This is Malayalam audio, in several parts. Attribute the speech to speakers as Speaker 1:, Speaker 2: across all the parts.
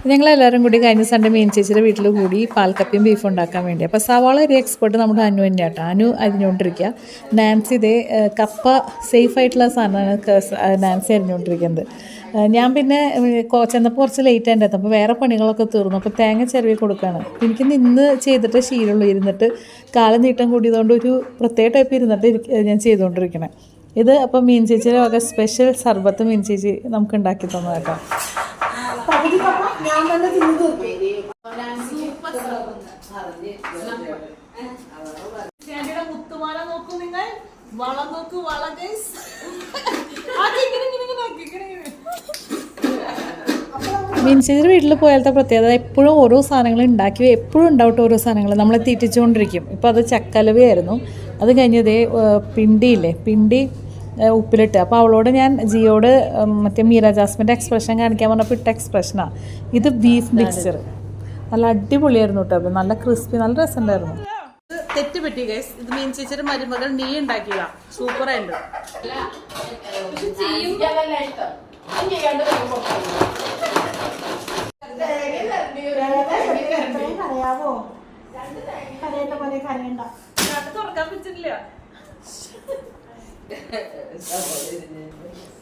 Speaker 1: ഞങ്ങളെല്ലാവരും കൂടി കഴിഞ്ഞ സൺഡേ മീൻ ചേച്ചിയുടെ വീട്ടിൽ കൂടി പാൽക്കപ്പയും ബീഫും ഉണ്ടാക്കാൻ വേണ്ടി. അപ്പോൾ സവാള ഒരു എക്സ്പെർട്ട് നമ്മുടെ അനു തന്നെ കേട്ടോ. അനു അരിഞ്ഞുകൊണ്ടിരിക്കുക. നാൻസി ഇതേ കപ്പ സേഫായിട്ടുള്ള സാധനമാണ് നാൻസി അരിഞ്ഞുകൊണ്ടിരിക്കുന്നത്. ഞാൻ പിന്നെ ചെന്നപ്പോൾ കുറച്ച് ലേറ്റ് ആയിട്ട് അപ്പോൾ വേറെ പണികളൊക്കെ തീർന്നു. അപ്പോൾ തേങ്ങ ചിരവി കൊടുക്കുകയാണ്. എനിക്ക് നിന്ന് ചെയ്തിട്ട് ശീലമുള്ളൂ. ഇരുന്നിട്ട് കാലം നീട്ടം കൂടിയതുകൊണ്ട് ഒരു പ്രത്യേക ടൈപ്പ് ഇരുന്നിട്ട് ഞാൻ ചെയ്തുകൊണ്ടിരിക്കണേ. ഇത് അപ്പോൾ മീൻ ചേച്ചിയുടെ വക സ്പെഷ്യൽ സർബത്ത് മീൻ ചേച്ചി നമുക്ക് ഉണ്ടാക്കി തന്നു കേട്ടോ. മുത്തുമാല നോക്കൂ നിങ്ങൾ, വള നോക്കൂ, വള മീൻ ചേച്ചിയുടെ വീട്ടിൽ പോയാലത്തെ പ്രത്യേകത എപ്പോഴും ഓരോ സാധനങ്ങൾ ഉണ്ടാക്കി എപ്പോഴും ഉണ്ടാവട്ടെ. ഓരോ സാധനങ്ങൾ നമ്മളെ തീറ്റിച്ചുകൊണ്ടിരിക്കും. ഇപ്പോൾ അത് ചക്കലവയായിരുന്നു. അത് കഴിഞ്ഞതേ പിണ്ടിയില്ലേ, പിണ്ടി ഉപ്പിലിട്ട്. അപ്പോൾ അവളോട് ഞാൻ ജിയോട് മറ്റേ മീര ജാസ്മിൻ്റെ എക്സ്പ്രഷൻ കാണിക്കാൻ പറഞ്ഞപ്പോൾ ഇട്ട എക്സ്പ്രഷനാണ് ഇത്. ബീഫ് മിക്സ്ചർ നല്ല അടിപൊളിയായിരുന്നു കേട്ടോ. അപ്പോൾ നല്ല ക്രിസ്പി, നല്ല രസമുണ്ടായിരുന്നു. തെറ്റ് പറ്റി ഗൈസ്. ഇത് മീൻ ചേച്ചിയുടെ മരുമകൾ നീ ഉണ്ടാക്കിയതാ. സൂപ്പറായിട്ട് തുറക്കാൻ പറ്റില്ല.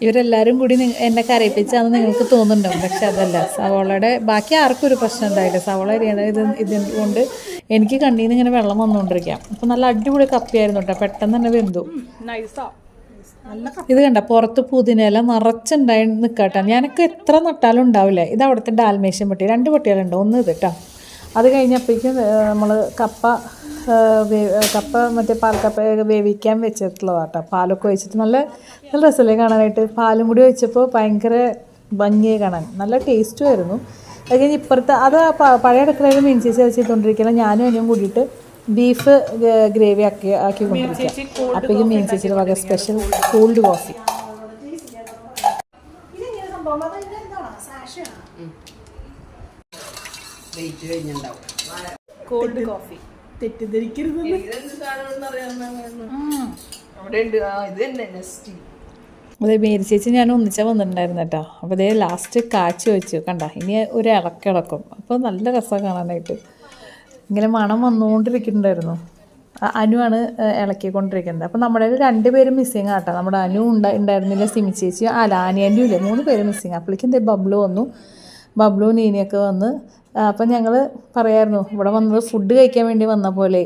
Speaker 1: ഇവരെല്ലാവരും കൂടി എന്നെ കരയിപ്പിച്ചാന്ന് നിങ്ങൾക്ക് തോന്നുന്നുണ്ടാവും. പക്ഷെ അതല്ല. സവാളയുടെ ബാക്കി ആർക്കും ഒരു പ്രശ്നം ഉണ്ടായില്ല. സവാള അരിയണത് ഇതുകൊണ്ട് എനിക്ക് കണ്ണീന്ന് ഇങ്ങനെ വെള്ളം വന്നുകൊണ്ടിരിക്കാം. അപ്പം നല്ല അടിപൊളി കപ്പിയായിരുന്നു കേട്ടോ. പെട്ടെന്ന് തന്നെ വെന്തു. ഇത് കണ്ട പുറത്ത് പുതിനയില നിറച്ചുണ്ടായി നിൽക്കട്ടെ. ഞാനൊക്കെ എത്ര നട്ടാലും ഉണ്ടാവില്ല. ഇത് അവിടുത്തെ ഡാൽമേഷ്യൻ പട്ടി, 2 പട്ടികളുണ്ട്. ഒന്ന് ഇത് കേട്ടോ. അത് കഴിഞ്ഞപ്പോഴേക്കും നമ്മൾ കപ്പ മറ്റേ പാൽക്കപ്പ വേവിക്കാൻ വെച്ചിട്ടുള്ളതാട്ടോ. പാലൊക്കെ ഒഴിച്ചിട്ട് നല്ല നല്ല രസമല്ലേ കാണാനായിട്ട്. പാലും കൂടി ഒഴിച്ചപ്പോൾ ഭയങ്കര ഭംഗിയായി കാണാൻ, നല്ല ടേസ്റ്റും ആയിരുന്നു. അത് കഴിഞ്ഞ് ഇപ്പുറത്ത് അത് പഴയ അടുക്കളയിൽ മീൻ ചേച്ചി അത് ചെയ്തുകൊണ്ടിരിക്കണം. ഞാനും അതിനും കൂടിയിട്ട് ബീഫ് ഗ്രേവി ആക്കിക്കൊണ്ടിരിക്കുക. അപ്പോഴേക്കും മീൻ ചേച്ചിയുടെ വക special cold coffee. Cold coffee തെറ്റിദ്ധരിക്കരുത്. അതെ, മേരി ചേച്ചി ഞാൻ ഒന്നിച്ചാൽ വന്നിട്ടുണ്ടായിരുന്നു കേട്ടോ. അപ്പോൾ അതേ ലാസ്റ്റ് കാച്ചി വെച്ചു കണ്ട. ഇനി ഒരു ഇളക്കിളക്കും. അപ്പോൾ നല്ല രസമാണ് കാണാനായിട്ട്. ഇങ്ങനെ മണം വന്നുകൊണ്ടിരിക്കുന്നുണ്ടായിരുന്നു. അനുവാണ് ഇളക്കിക്കൊണ്ടിരിക്കുന്നത്. അപ്പോൾ നമ്മുടെ 2 പേര് മിസ്സിങ് ആട്ടോ. നമ്മുടെ അനു ഉണ്ടായിരുന്നില്ല, സിമി ചേച്ചി ആനിയൻ്റെയും ഇല്ലേ, 3 പേര് മിസ്സിങ്. അപ്പോഴേക്കും ബബ്ലു വന്നു. ബബ്ലു നീനിയൊക്കെ വന്ന്. അപ്പം ഞങ്ങൾ പറയായിരുന്നു ഇവിടെ വന്നത് ഫുഡ് കഴിക്കാൻ വേണ്ടി വന്ന പോലെ.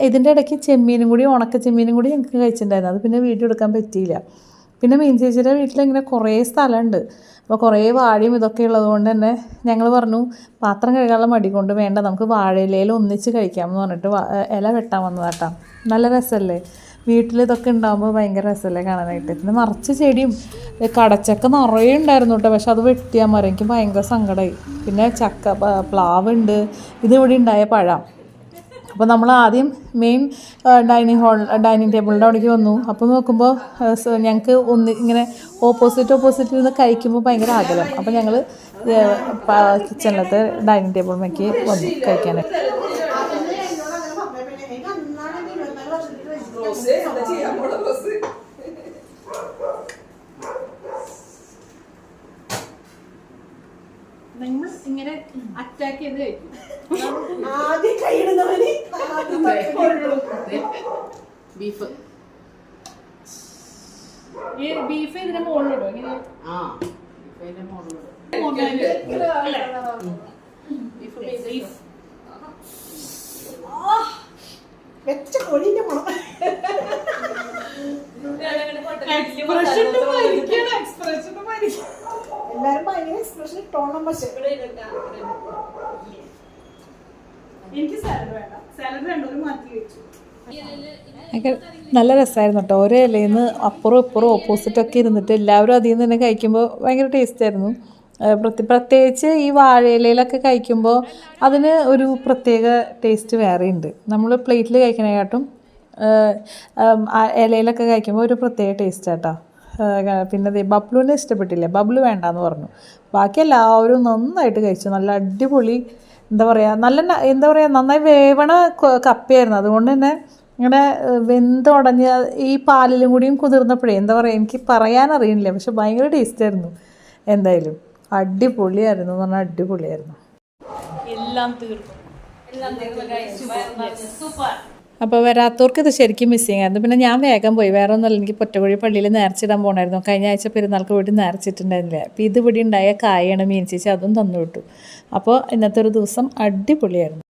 Speaker 1: ഇതിൻ്റെ ഇടയ്ക്ക് ചെമ്മീനും കൂടി, ഉണക്ക ചെമ്മീനും കൂടി ഞങ്ങൾക്ക് കഴിച്ചിട്ടുണ്ടായിരുന്നു. അത് പിന്നെ വീഡിയോ എടുക്കാൻ പറ്റിയില്ല. പിന്നെ മീൻ ചേച്ചിയുടെ വീട്ടിലിങ്ങനെ കുറേ സ്ഥലമുണ്ട്. അപ്പോൾ കുറേ വാഴയും ഇതൊക്കെ ഉള്ളതുകൊണ്ട് തന്നെ ഞങ്ങൾ പറഞ്ഞു പാത്രം കഴുകാനുള്ള മടി കൊണ്ട് വേണ്ട, നമുക്ക് വാഴയിലയിൽ ഒന്നിച്ച് കഴിക്കാമെന്ന് പറഞ്ഞിട്ട് ഇല വെട്ടാൻ വന്നതാട്ടാ. നല്ല രസമല്ലേ വീട്ടിൽ ഇതൊക്കെ ഉണ്ടാകുമ്പോൾ, ഭയങ്കര രസമല്ലേ കാണാനായിട്ട്. പിന്നെ നിറച്ച് ചെടിയും കടച്ചക്ക നിറയെ ഉണ്ടായിരുന്നു കേട്ടോ. പക്ഷെ അത് വെട്ടിയാൽ മരം എനിക്ക് ഭയങ്കര സങ്കടമായി. പിന്നെ ചക്ക പ്ലാവുണ്ട്. ഇതിവിടെ ഉണ്ടായ പഴം. അപ്പോൾ നമ്മൾ ആദ്യം മെയിൻ ഡൈനിങ് ടേബിളിൻ്റെ അവിടേക്ക് വന്നു. അപ്പോൾ നോക്കുമ്പോൾ ഞങ്ങൾക്ക് ഇങ്ങനെ ഓപ്പോസിറ്റ് ഇരുന്ന് കഴിക്കുമ്പോൾ ഭയങ്കര ആഗ്രഹം. അപ്പോൾ ഞങ്ങൾ കിച്ചണിലത്തെ ഡൈനിങ് ടേബിളിലേക്ക് വന്നു കഴിക്കാനായിട്ട്. നിങ്ങൾ ഇങ്ങനെ അറ്റാക്ക് ചെയ്ത് കഴിക്കും. ആദ്യം കൈയിടുന്നവന് ബീഫ് ഇതിന്റെ മുകളിലിടും. ഇങ്ങനെ വെച്ച കോഴിന്റെ മണം. എല്ലാരും ഭയങ്കര എക്സ്പ്രഷൻ ഇട്ടോണം. പക്ഷെ എനിക്ക് സാലഡ് വേണ്ട, ഒരു മാറ്റി വെച്ചു. നല്ല രസമായിരുന്നു കേട്ടോ. ഓരോ ഇലയിൽ നിന്ന് അപ്പുറം ഇപ്പുറം ഓപ്പോസിറ്റൊക്കെ ഇരുന്നിട്ട് എല്ലാവരും അതിൽ നിന്ന് തന്നെ കഴിക്കുമ്പോൾ ഭയങ്കര ടേസ്റ്റായിരുന്നു. പ്രത്യേകിച്ച് ഈ വാഴയിലയിലൊക്കെ കഴിക്കുമ്പോൾ അതിന് ഒരു പ്രത്യേക ടേസ്റ്റ് വേറെയുണ്ട്. നമ്മൾ പ്ലേറ്റിൽ കഴിക്കണേക്കാട്ടും ഇലയിലൊക്കെ കഴിക്കുമ്പോൾ ഒരു പ്രത്യേക ടേസ്റ്റ് കേട്ടോ. പിന്നെ ബബ്ലുവിനെ ഇഷ്ടപ്പെട്ടില്ല, ബബ്ലു വേണ്ടാന്ന് പറഞ്ഞു. ബാക്കി എല്ലാവരും നന്നായിട്ട് കഴിച്ചു. നല്ല അടിപൊളി എന്താ പറയുക നന്നായി വേവണ കപ്പയായിരുന്നു. അതുകൊണ്ട് തന്നെ ഇങ്ങനെ വെന്തുടഞ്ഞ് ഈ പാലിലും കൂടിയും കുതിർന്നപ്പോഴേ എന്താ പറയുക, എനിക്ക് പറയാനറിയില്ല, പക്ഷെ ഭയങ്കര ടേസ്റ്റായിരുന്നു. എന്തായാലും അടിപൊളിയായിരുന്നു എന്ന് പറഞ്ഞാൽ അടിപൊളിയായിരുന്നു. എല്ലാം തീർന്നു. അപ്പോൾ വരാത്തവർക്ക് ഇത് ശരിക്കും മിസ്സിങ് ആയിരുന്നു. പിന്നെ ഞാൻ വേഗം പോയി, വേറെ ഒന്നുമല്ല, എനിക്ക് പൊറ്റക്കുഴി പള്ളിയിൽ നേർച്ചിടാൻ പോകണമായിരുന്നു. കഴിഞ്ഞ ആഴ്ച പെരുന്നാൾക്ക് പോയിട്ട് നേർച്ചിട്ടുണ്ടായിരുന്നില്ല. അപ്പോൾ ഇത് ഇവിടെ ഉണ്ടായ കായാണ് മീൻ ചേച്ചി അതും തന്നു വിട്ടു. അപ്പോൾ ഇന്നത്തെ ഒരു ദിവസം അടിപൊളിയായിരുന്നു.